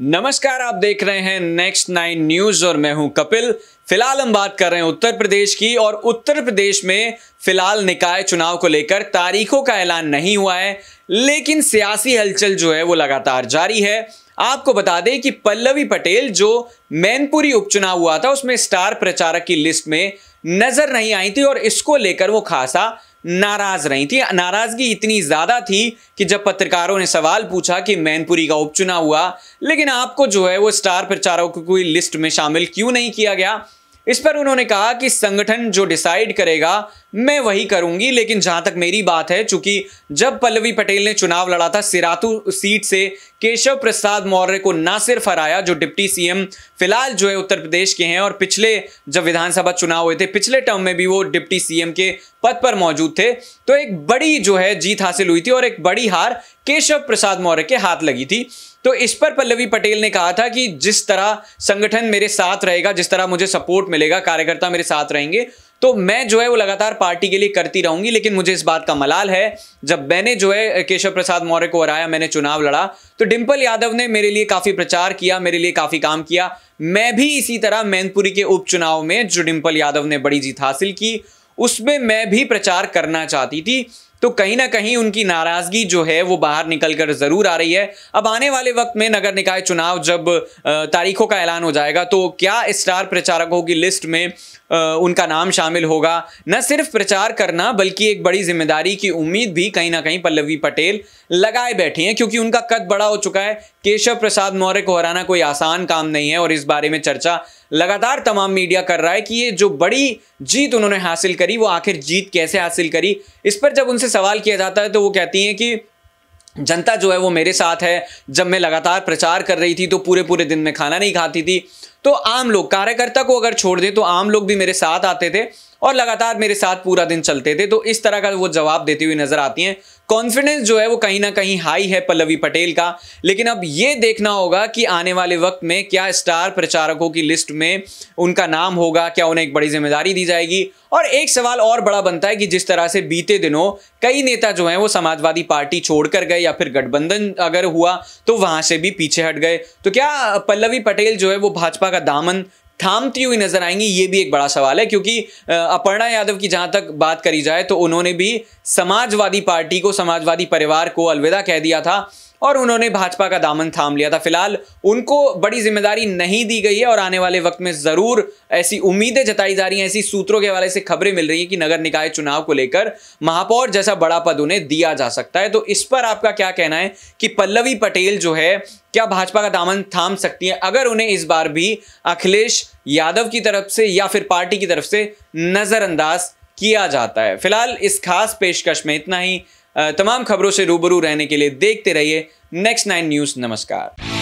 नमस्कार, आप देख रहे हैं नेक्स्ट 9 न्यूज और मैं हूं कपिल। फिलहाल हम बात कर रहे हैं उत्तर प्रदेश की और उत्तर प्रदेश में फिलहाल निकाय चुनाव को लेकर तारीखों का ऐलान नहीं हुआ है, लेकिन सियासी हलचल जो है वो लगातार जारी है। आपको बता दें कि पल्लवी पटेल जो मैनपुरी उपचुनाव हुआ था उसमें स्टार प्रचारक की लिस्ट में नजर नहीं आई थी और इसको लेकर वो खासा नाराज रही थी। नाराजगी इतनी ज्यादा थी कि जब पत्रकारों ने सवाल पूछा कि मैनपुरी का उपचुनाव हुआ लेकिन आपको जो है वो स्टार प्रचारकों की लिस्ट में शामिल क्यों नहीं किया गया, इस पर उन्होंने कहा कि संगठन जो डिसाइड करेगा मैं वही करूंगी। लेकिन जहां तक मेरी बात है, चूंकि जब पल्लवी पटेल ने चुनाव लड़ा था सिरातू सीट से केशव प्रसाद मौर्य को ना सिर्फ हराया जो डिप्टी सीएम फिलहाल जो है उत्तर प्रदेश के हैं और पिछले जब विधानसभा चुनाव हुए थे पिछले टर्म में भी वो डिप्टी सीएम के पद पर मौजूद थे, तो एक बड़ी जो है जीत हासिल हुई थी और एक बड़ी हार केशव प्रसाद मौर्य के हाथ लगी थी। तो इस पर पल्लवी पटेल ने कहा था कि जिस तरह संगठन मेरे साथ रहेगा, जिस तरह मुझे सपोर्ट मिलेगा, कार्यकर्ता मेरे साथ रहेंगे, तो मैं जो है वो लगातार पार्टी के लिए करती रहूंगी। लेकिन मुझे इस बात का मलाल है, जब मैंने जो है केशव प्रसाद मौर्य को हराया, मैंने चुनाव लड़ा, तो डिंपल यादव ने मेरे लिए काफी प्रचार किया, मेरे लिए काफी काम किया। मैं भी इसी तरह मैनपुरी के उपचुनाव में जो डिंपल यादव ने बड़ी जीत हासिल की उसमें मैं भी प्रचार करना चाहती थी। तो कहीं ना कहीं उनकी नाराजगी जो है वो बाहर निकलकर जरूर आ रही है। अब आने वाले वक्त में नगर निकाय चुनाव जब तारीखों का ऐलान हो जाएगा तो क्या स्टार प्रचारकों की लिस्ट में उनका नाम शामिल होगा। न सिर्फ प्रचार करना बल्कि एक बड़ी जिम्मेदारी की उम्मीद भी कहीं ना कहीं पल्लवी पटेल लगाए बैठी हैं, क्योंकि उनका कद बड़ा हो चुका है। केशव प्रसाद मौर्य को हराना कोई आसान काम नहीं है और इस बारे में चर्चा लगातार तमाम मीडिया कर रहा है कि ये जो बड़ी जीत उन्होंने हासिल करी वो आखिर जीत कैसे हासिल करी। इस पर जब उनसे सवाल किया जाता है तो वो कहती हैं कि जनता जो है वो मेरे साथ है। जब मैं लगातार प्रचार कर रही थी तो पूरे पूरे दिन में खाना नहीं खाती थी, तो आम लोग, कार्यकर्ता को अगर छोड़ दे तो आम लोग भी मेरे साथ आते थे और लगातार मेरे साथ पूरा दिन चलते थे। तो इस तरह का वो जवाब देती हुई नजर आती हैं। कॉन्फिडेंस जो है वो कहीं ना कहीं हाई है पल्लवी पटेल का। लेकिन अब ये देखना होगा कि आने वाले वक्त में क्या स्टार प्रचारकों की लिस्ट में उनका नाम होगा, क्या उन्हें एक बड़ी जिम्मेदारी दी जाएगी। और एक सवाल और बड़ा बनता है कि जिस तरह से बीते दिनों कई नेता जो हैं वो समाजवादी पार्टी छोड़कर गए या फिर गठबंधन अगर हुआ तो वहां से भी पीछे हट गए, तो क्या पल्लवी पटेल जो है वो भाजपा का दामन थामती हुई नजर आएंगी, ये भी एक बड़ा सवाल है। क्योंकि अपर्णा यादव की जहां तक बात करी जाए तो उन्होंने भी समाजवादी पार्टी को, समाजवादी परिवार को अलविदा कह दिया था और उन्होंने भाजपा का दामन थाम लिया था। फिलहाल उनको बड़ी जिम्मेदारी नहीं दी गई है और आने वाले वक्त में जरूर ऐसी उम्मीदें जताई जा रही हैं, ऐसी सूत्रों के हवाले से खबरें मिल रही हैं कि नगर निकाय चुनाव को लेकर महापौर जैसा बड़ा पद उन्हें दिया जा सकता है। तो इस पर आपका क्या कहना है कि पल्लवी पटेल जो है क्या भाजपा का दामन थाम सकती है अगर उन्हें इस बार भी अखिलेश यादव की तरफ से या फिर पार्टी की तरफ से नजरअंदाज किया जाता है। फिलहाल इस खास पेशकश में इतना ही। तमाम खबरों से रूबरू रहने के लिए देखते रहिए नेक्स्ट 9 न्यूज। नमस्कार।